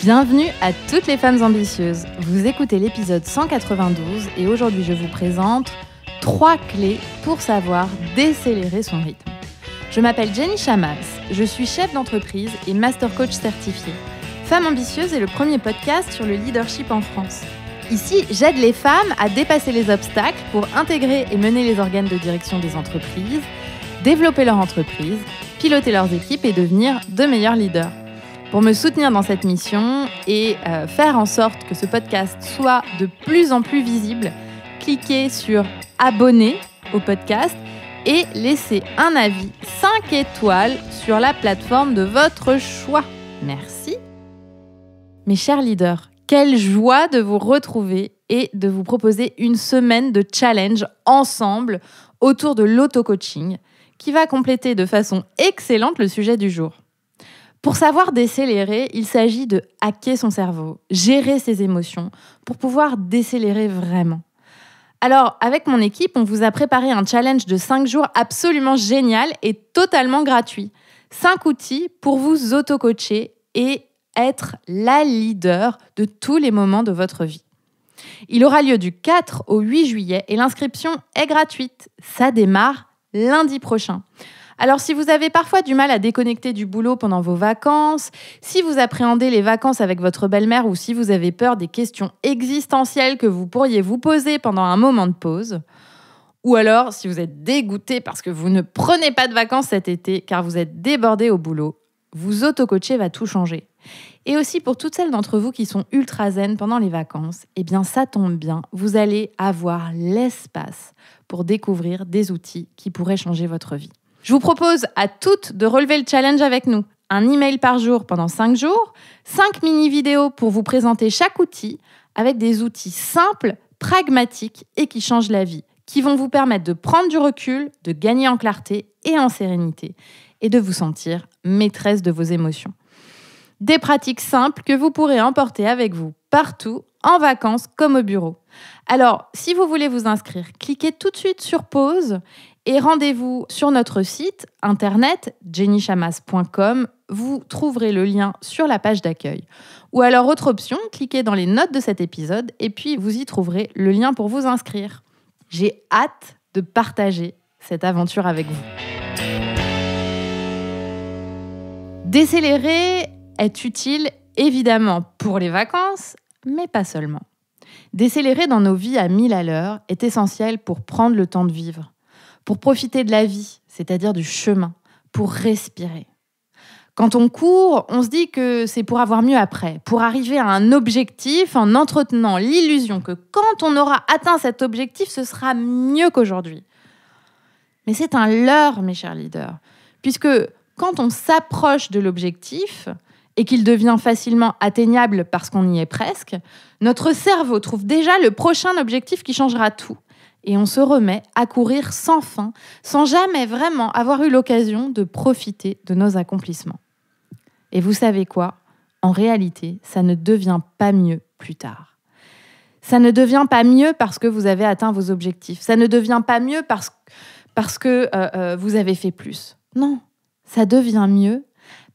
Bienvenue à toutes les femmes ambitieuses. Vous écoutez l'épisode 192 et aujourd'hui je vous présente 3 clés pour savoir décélérer son rythme. Je m'appelle Jenny Chamas, je suis chef d'entreprise et master coach certifiée. Femme ambitieuse est le premier podcast sur le leadership en France. Ici, j'aide les femmes à dépasser les obstacles pour intégrer et mener les organes de direction des entreprises, développer leur entreprise, piloter leurs équipes et devenir de meilleurs leaders. Pour me soutenir dans cette mission et faire en sorte que ce podcast soit de plus en plus visible, cliquez sur « Abonner » au podcast et laissez un avis 5 étoiles sur la plateforme de votre choix. Merci. Mes chers leaders, quelle joie de vous retrouver et de vous proposer une semaine de challenge ensemble autour de l'auto-coaching qui va compléter de façon excellente le sujet du jour. Pour savoir décélérer, il s'agit de hacker son cerveau, gérer ses émotions pour pouvoir décélérer vraiment. Alors, avec mon équipe, on vous a préparé un challenge de 5 jours absolument génial et totalement gratuit. 5 outils pour vous auto-coacher et être la leader de tous les moments de votre vie. Il aura lieu du 4 au 8 juillet et l'inscription est gratuite. Ça démarre lundi prochain. Alors, si vous avez parfois du mal à déconnecter du boulot pendant vos vacances, si vous appréhendez les vacances avec votre belle-mère ou si vous avez peur des questions existentielles que vous pourriez vous poser pendant un moment de pause, ou alors si vous êtes dégoûté parce que vous ne prenez pas de vacances cet été car vous êtes débordé au boulot, vous auto-coacher va tout changer. Et aussi pour toutes celles d'entre vous qui sont ultra zen pendant les vacances, eh bien ça tombe bien, vous allez avoir l'espace pour découvrir des outils qui pourraient changer votre vie. Je vous propose à toutes de relever le challenge avec nous. Un email par jour pendant 5 jours, 5 mini-vidéos pour vous présenter chaque outil avec des outils simples, pragmatiques et qui changent la vie, qui vont vous permettre de prendre du recul, de gagner en clarté et en sérénité et de vous sentir maîtresse de vos émotions. Des pratiques simples que vous pourrez emporter avec vous partout, en vacances comme au bureau. Alors, si vous voulez vous inscrire, cliquez tout de suite sur pause et rendez-vous sur notre site internet jennychamas.com. Vous trouverez le lien sur la page d'accueil. Ou alors, autre option, cliquez dans les notes de cet épisode et puis vous y trouverez le lien pour vous inscrire. J'ai hâte de partager cette aventure avec vous. Décélérer est utile évidemment pour les vacances, mais pas seulement. Décélérer dans nos vies à 1000 à l'heure est essentiel pour prendre le temps de vivre, pour profiter de la vie, c'est-à-dire du chemin, pour respirer. Quand on court, on se dit que c'est pour avoir mieux après, pour arriver à un objectif en entretenant l'illusion que quand on aura atteint cet objectif, ce sera mieux qu'aujourd'hui. Mais c'est un leurre, mes chers leaders, puisque quand on s'approche de l'objectif et qu'il devient facilement atteignable parce qu'on y est presque, notre cerveau trouve déjà le prochain objectif qui changera tout. Et on se remet à courir sans fin, sans jamais vraiment avoir eu l'occasion de profiter de nos accomplissements. Et vous savez quoi ? En réalité, ça ne devient pas mieux plus tard. Ça ne devient pas mieux parce que vous avez atteint vos objectifs. Ça ne devient pas mieux parce que vous avez fait plus. Non, ça devient mieux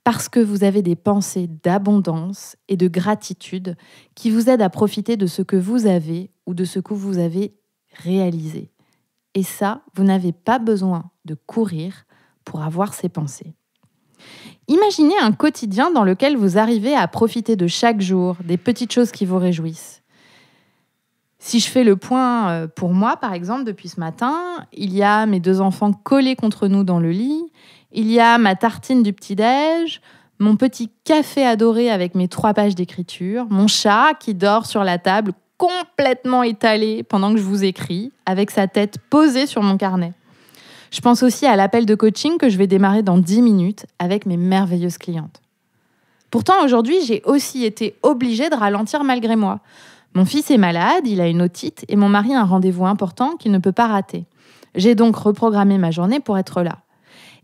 parce que vous avez des pensées d'abondance et de gratitude qui vous aident à profiter de ce que vous avez ou de ce que vous avez réalisé. Et ça, vous n'avez pas besoin de courir pour avoir ces pensées. Imaginez un quotidien dans lequel vous arrivez à profiter de chaque jour, des petites choses qui vous réjouissent. Si je fais le point pour moi, par exemple, depuis ce matin, il y a mes 2 enfants collés contre nous dans le lit, il y a ma tartine du petit-déj, mon petit café adoré avec mes 3 pages d'écriture, mon chat qui dort sur la table complètement étalé pendant que je vous écris, avec sa tête posée sur mon carnet. Je pense aussi à l'appel de coaching que je vais démarrer dans 10 minutes avec mes merveilleuses clientes. Pourtant, aujourd'hui, j'ai aussi été obligée de ralentir malgré moi. Mon fils est malade, il a une otite et mon mari a un rendez-vous important qu'il ne peut pas rater. J'ai donc reprogrammé ma journée pour être là.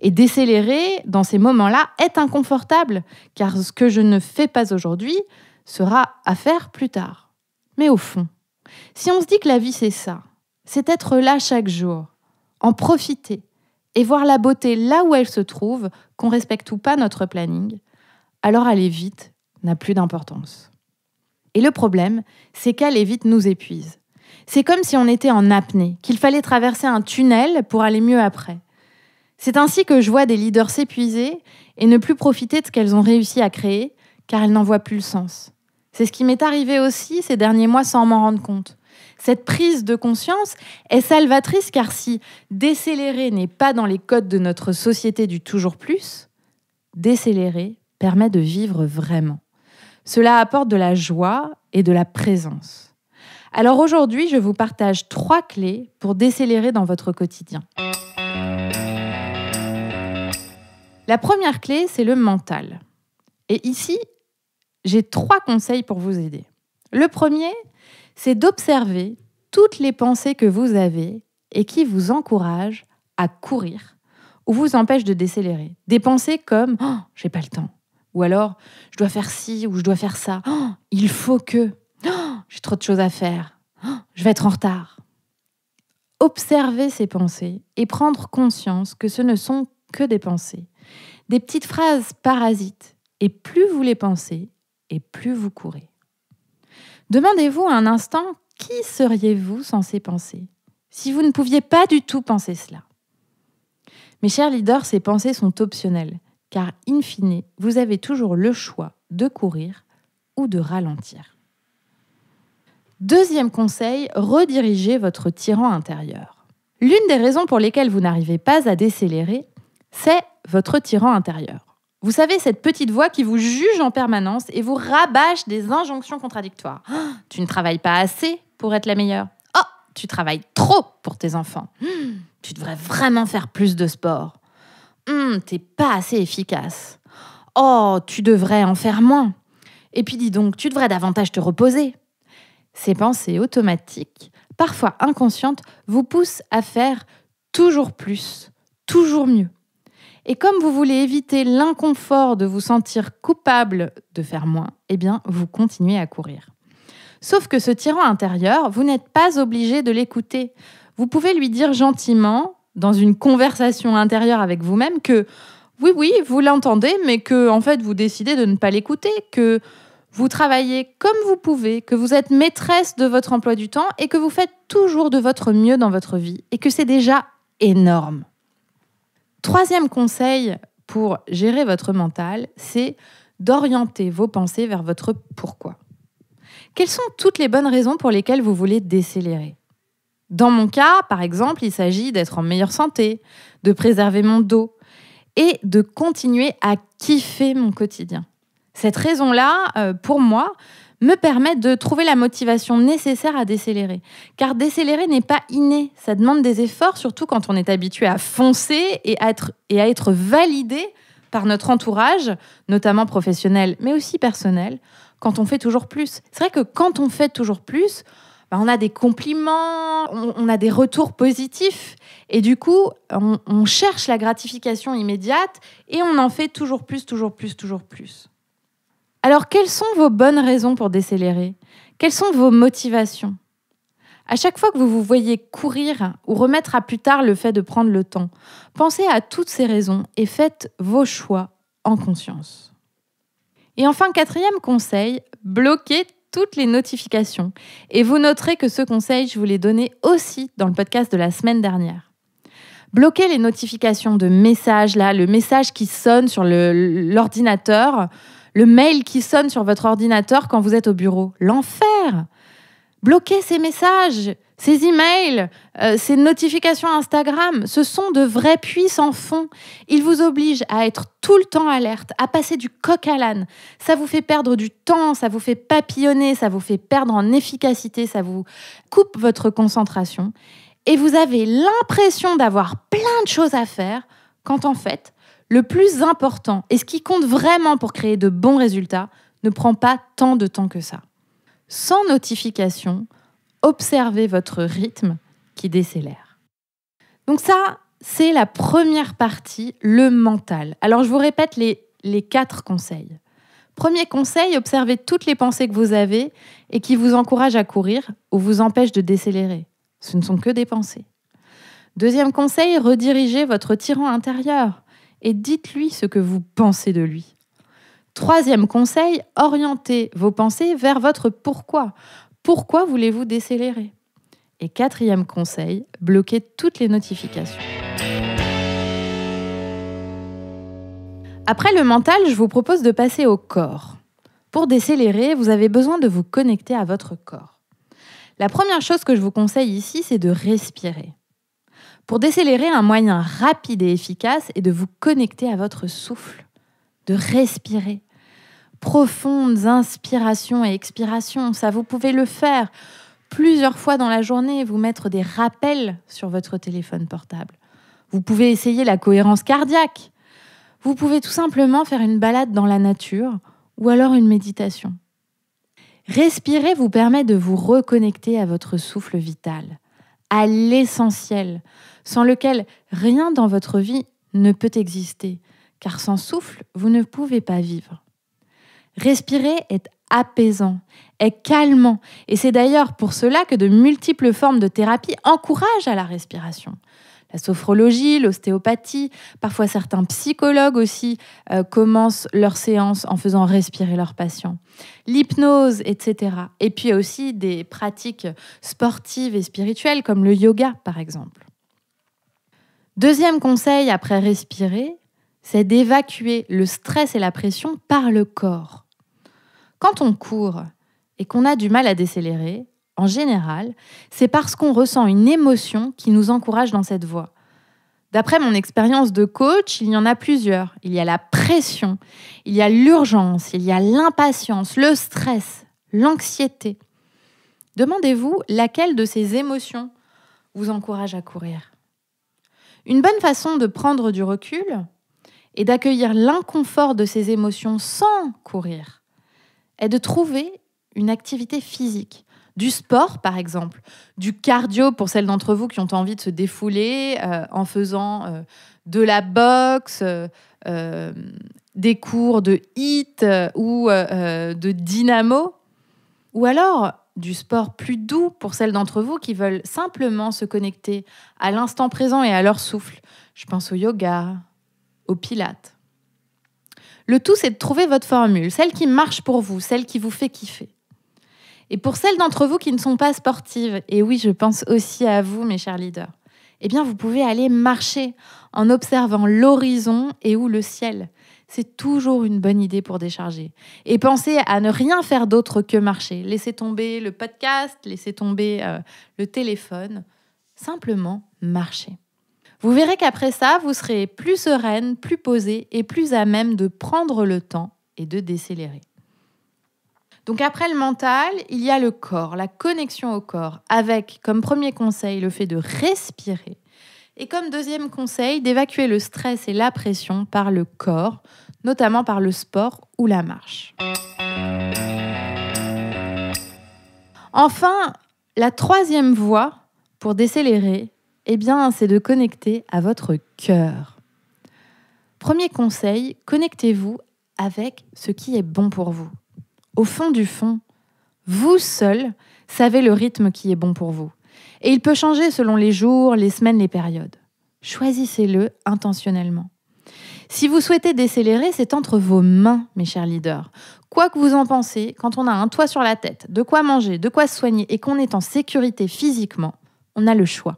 Et décélérer dans ces moments-là est inconfortable, car ce que je ne fais pas aujourd'hui sera à faire plus tard. Mais au fond, si on se dit que la vie c'est ça, c'est être là chaque jour, en profiter et voir la beauté là où elle se trouve, qu'on respecte ou pas notre planning, alors allez vite, n'a plus d'importance. Et le problème, c'est qu'aller vite nous épuise. C'est comme si on était en apnée, qu'il fallait traverser un tunnel pour aller mieux après. C'est ainsi que je vois des leaders s'épuiser et ne plus profiter de ce qu'elles ont réussi à créer, car elles n'en voient plus le sens. C'est ce qui m'est arrivé aussi ces derniers mois sans m'en rendre compte. Cette prise de conscience est salvatrice car si décélérer n'est pas dans les codes de notre société du toujours plus, décélérer permet de vivre vraiment. Cela apporte de la joie et de la présence. Alors aujourd'hui, je vous partage 3 clés pour décélérer dans votre quotidien. La première clé, c'est le mental. Et ici, j'ai 3 conseils pour vous aider. Le premier, c'est d'observer toutes les pensées que vous avez et qui vous encouragent à courir ou vous empêchent de décélérer. Des pensées comme « Oh, j'ai pas le temps » ou alors « Je dois faire ci ou je dois faire ça. Oh, il faut que. Oh, j'ai trop de choses à faire. Oh, je vais être en retard. » Observer ces pensées et prendre conscience que ce ne sont que des pensées. Des petites phrases parasites. Et plus vous les pensez, et plus vous courez. Demandez-vous un instant, qui seriez-vous censé penser si vous ne pouviez pas du tout penser cela? Mes chers leaders, ces pensées sont optionnelles, car in fine, vous avez toujours le choix de courir ou de ralentir. Deuxième conseil, redirigez votre tyran intérieur. L'une des raisons pour lesquelles vous n'arrivez pas à décélérer, c'est votre tyran intérieur. Vous savez, cette petite voix qui vous juge en permanence et vous rabâche des injonctions contradictoires. Oh, tu ne travailles pas assez pour être la meilleure. Oh, tu travailles trop pour tes enfants. Tu devrais vraiment faire plus de sport. T'es pas assez efficace. Oh, tu devrais en faire moins. Et puis dis donc, tu devrais davantage te reposer. Ces pensées automatiques, parfois inconscientes, vous poussent à faire toujours plus, toujours mieux. Et comme vous voulez éviter l'inconfort de vous sentir coupable de faire moins, eh bien, vous continuez à courir. Sauf que ce tyran intérieur, vous n'êtes pas obligé de l'écouter. Vous pouvez lui dire gentiment, dans une conversation intérieure avec vous-même, que oui, vous l'entendez, mais que en fait, vous décidez de ne pas l'écouter, que vous travaillez comme vous pouvez, que vous êtes maîtresse de votre emploi du temps et que vous faites toujours de votre mieux dans votre vie et que c'est déjà énorme. Troisième conseil pour gérer votre mental, c'est d'orienter vos pensées vers votre pourquoi. Quelles sont toutes les bonnes raisons pour lesquelles vous voulez décélérer? Dans mon cas, par exemple, il s'agit d'être en meilleure santé, de préserver mon dos et de continuer à kiffer mon quotidien. Cette raison-là, pour moi, me permet de trouver la motivation nécessaire à décélérer. Car décélérer n'est pas inné, ça demande des efforts, surtout quand on est habitué à foncer et à être validé par notre entourage, notamment professionnel, mais aussi personnel, quand on fait toujours plus. C'est vrai que quand on fait toujours plus, on a des compliments, on a des retours positifs, et du coup, on cherche la gratification immédiate et on en fait toujours plus, toujours plus, toujours plus. Alors, quelles sont vos bonnes raisons pour décélérer? Quelles sont vos motivations? À chaque fois que vous vous voyez courir ou remettre à plus tard le fait de prendre le temps, pensez à toutes ces raisons et faites vos choix en conscience. Et enfin, 4e conseil, bloquez toutes les notifications. Et vous noterez que ce conseil, je vous l'ai donné aussi dans le podcast de la semaine dernière. Bloquez les notifications de messages, là, le message qui sonne sur l'ordinateur, le mail qui sonne sur votre ordinateur quand vous êtes au bureau. L'enfer! Bloquez ces messages, ces emails, ces notifications Instagram. Ce sont de vrais puits sans fond. Ils vous obligent à être tout le temps alerte, à passer du coq à l'âne. Ça vous fait perdre du temps, ça vous fait papillonner, ça vous fait perdre en efficacité, ça vous coupe votre concentration. Et vous avez l'impression d'avoir plein de choses à faire quand en fait, le plus important et ce qui compte vraiment pour créer de bons résultats ne prend pas tant de temps que ça. Sans notification, observez votre rythme qui décélère. Donc ça, c'est la première partie, le mental. Alors je vous répète les 4 conseils. Premier conseil, observez toutes les pensées que vous avez et qui vous encouragent à courir ou vous empêchent de décélérer. Ce ne sont que des pensées. Deuxième conseil, redirigez votre tyran intérieur et dites-lui ce que vous pensez de lui. Troisième conseil, orientez vos pensées vers votre pourquoi. Pourquoi voulez-vous décélérer? Et quatrième conseil, bloquez toutes les notifications. Après le mental, je vous propose de passer au corps. Pour décélérer, vous avez besoin de vous connecter à votre corps. La première chose que je vous conseille ici, c'est de respirer. Pour décélérer, un moyen rapide et efficace est de vous connecter à votre souffle, de respirer. Profondes inspirations et expirations, ça vous pouvez le faire plusieurs fois dans la journée, vous mettre des rappels sur votre téléphone portable. Vous pouvez essayer la cohérence cardiaque. Vous pouvez tout simplement faire une balade dans la nature ou alors une méditation. Respirer vous permet de vous reconnecter à votre souffle vital, à l'essentiel, sans lequel rien dans votre vie ne peut exister, car sans souffle, vous ne pouvez pas vivre. Respirer est apaisant, est calmant, et c'est d'ailleurs pour cela que de multiples formes de thérapie encouragent à la respiration. La sophrologie, l'ostéopathie, parfois certains psychologues aussi commencent leurs séances en faisant respirer leurs patients. L'hypnose, etc. Et puis aussi des pratiques sportives et spirituelles comme le yoga, par exemple. Deuxième conseil après respirer, c'est d'évacuer le stress et la pression par le corps. Quand on court et qu'on a du mal à décélérer, en général, c'est parce qu'on ressent une émotion qui nous encourage dans cette voie. D'après mon expérience de coach, il y en a plusieurs. Il y a la pression, il y a l'urgence, il y a l'impatience, le stress, l'anxiété. Demandez-vous laquelle de ces émotions vous encourage à courir. Une bonne façon de prendre du recul et d'accueillir l'inconfort de ces émotions sans courir est de trouver une activité physique. Du sport, par exemple, du cardio pour celles d'entre vous qui ont envie de se défouler en faisant de la boxe, des cours de HIIT ou de dynamo. Ou alors du sport plus doux pour celles d'entre vous qui veulent simplement se connecter à l'instant présent et à leur souffle. Je pense au yoga, au pilates. Le tout, c'est de trouver votre formule, celle qui marche pour vous, celle qui vous fait kiffer. Et pour celles d'entre vous qui ne sont pas sportives, et oui, je pense aussi à vous, mes chers leaders, eh bien, vous pouvez aller marcher en observant l'horizon et ou le ciel. C'est toujours une bonne idée pour décharger. Et pensez à ne rien faire d'autre que marcher. Laissez tomber le podcast, laissez tomber le téléphone. Simplement marcher. Vous verrez qu'après ça, vous serez plus sereine, plus posée et plus à même de prendre le temps et de décélérer. Donc après le mental, il y a le corps, la connexion au corps, avec comme premier conseil le fait de respirer et comme deuxième conseil d'évacuer le stress et la pression par le corps, notamment par le sport ou la marche. Enfin, la troisième voie pour décélérer, eh bien, c'est de connecter à votre cœur. Premier conseil, connectez-vous avec ce qui est bon pour vous. Au fond du fond, vous seul savez le rythme qui est bon pour vous. Et il peut changer selon les jours, les semaines, les périodes. Choisissez-le intentionnellement. Si vous souhaitez décélérer, c'est entre vos mains, mes chers leaders. Quoi que vous en pensez, quand on a un toit sur la tête, de quoi manger, de quoi se soigner et qu'on est en sécurité physiquement, on a le choix.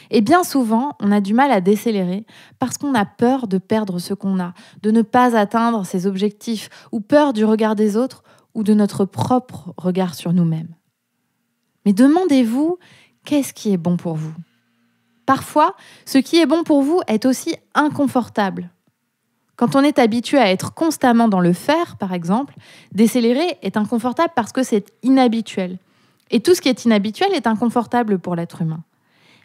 Et bien souvent, on a du mal à décélérer parce qu'on a peur de perdre ce qu'on a, de ne pas atteindre ses objectifs ou peur du regard des autres ou de notre propre regard sur nous-mêmes. Mais demandez-vous, qu'est-ce qui est bon pour vous? Parfois, ce qui est bon pour vous est aussi inconfortable. Quand on est habitué à être constamment dans le faire, par exemple, décélérer est inconfortable parce que c'est inhabituel. Et tout ce qui est inhabituel est inconfortable pour l'être humain.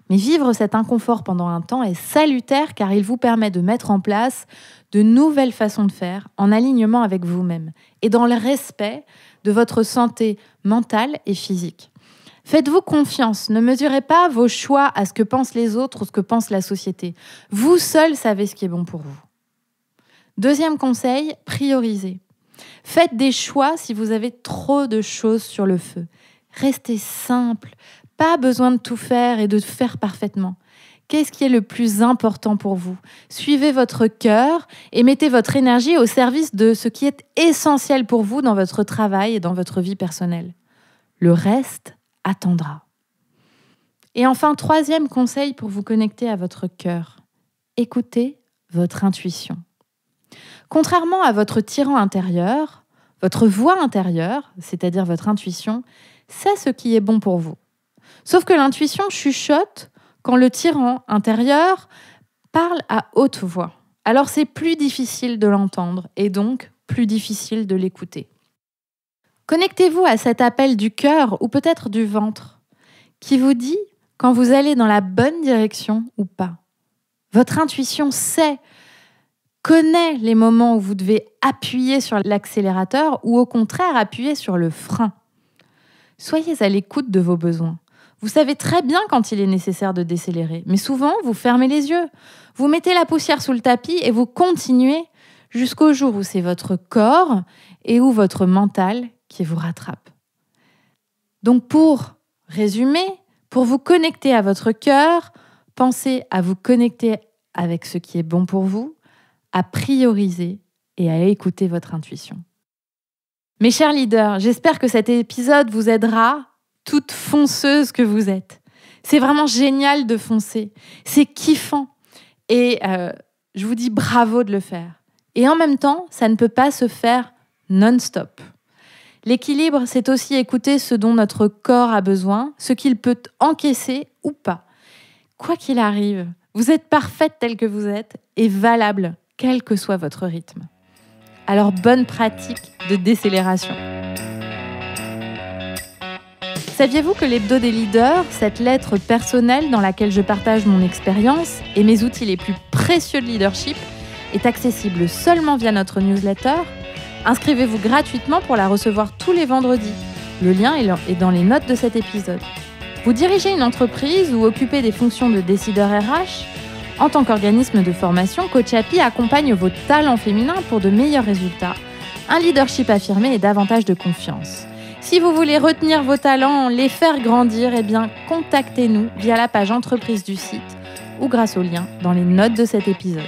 Mais vivre cet inconfort pendant un temps est salutaire car il vous permet de mettre en place de nouvelles façons de faire en alignement avec vous-même et dans le respect de votre santé mentale et physique. Faites-vous confiance, ne mesurez pas vos choix à ce que pensent les autres ou ce que pense la société. Vous seul savez ce qui est bon pour vous. Deuxième conseil, priorisez. Faites des choix si vous avez trop de choses sur le feu. Restez simple. Pas besoin de tout faire et de faire parfaitement. Qu'est-ce qui est le plus important pour vous? Suivez votre cœur et mettez votre énergie au service de ce qui est essentiel pour vous dans votre travail et dans votre vie personnelle. Le reste attendra. Et enfin, 3e conseil pour vous connecter à votre cœur. Écoutez votre intuition. Contrairement à votre tyran intérieur, votre voix intérieure, c'est-à-dire votre intuition, sait ce qui est bon pour vous. Sauf que l'intuition chuchote quand le tyran intérieur parle à haute voix. Alors c'est plus difficile de l'entendre et donc plus difficile de l'écouter. Connectez-vous à cet appel du cœur ou peut-être du ventre qui vous dit quand vous allez dans la bonne direction ou pas. Votre intuition connaît les moments où vous devez appuyer sur l'accélérateur ou au contraire appuyer sur le frein. Soyez à l'écoute de vos besoins. Vous savez très bien quand il est nécessaire de décélérer, mais souvent, vous fermez les yeux. Vous mettez la poussière sous le tapis et vous continuez jusqu'au jour où c'est votre corps et où votre mental qui vous rattrape. Donc pour résumer, pour vous connecter à votre cœur, pensez à vous connecter avec ce qui est bon pour vous, à prioriser et à écouter votre intuition. Mes chers leaders, j'espère que cet épisode vous aidera, toute fonceuse que vous êtes. C'est vraiment génial de foncer. C'est kiffant. Et je vous dis bravo de le faire. Et en même temps, ça ne peut pas se faire non-stop. L'équilibre, c'est aussi écouter ce dont notre corps a besoin, ce qu'il peut encaisser ou pas. Quoi qu'il arrive, vous êtes parfaite telle que vous êtes et valable, quel que soit votre rythme. Alors bonne pratique de décélération. Saviez-vous que l'Hebdo des leaders, cette lettre personnelle dans laquelle je partage mon expérience et mes outils les plus précieux de leadership, est accessible seulement via notre newsletter? Inscrivez-vous gratuitement pour la recevoir tous les vendredis. Le lien est dans les notes de cet épisode. Vous dirigez une entreprise ou occupez des fonctions de décideur RH? En tant qu'organisme de formation, Coach Happy accompagne vos talents féminins pour de meilleurs résultats, un leadership affirmé et davantage de confiance. Si vous voulez retenir vos talents, les faire grandir, contactez-nous via la page entreprise du site ou grâce au lien dans les notes de cet épisode.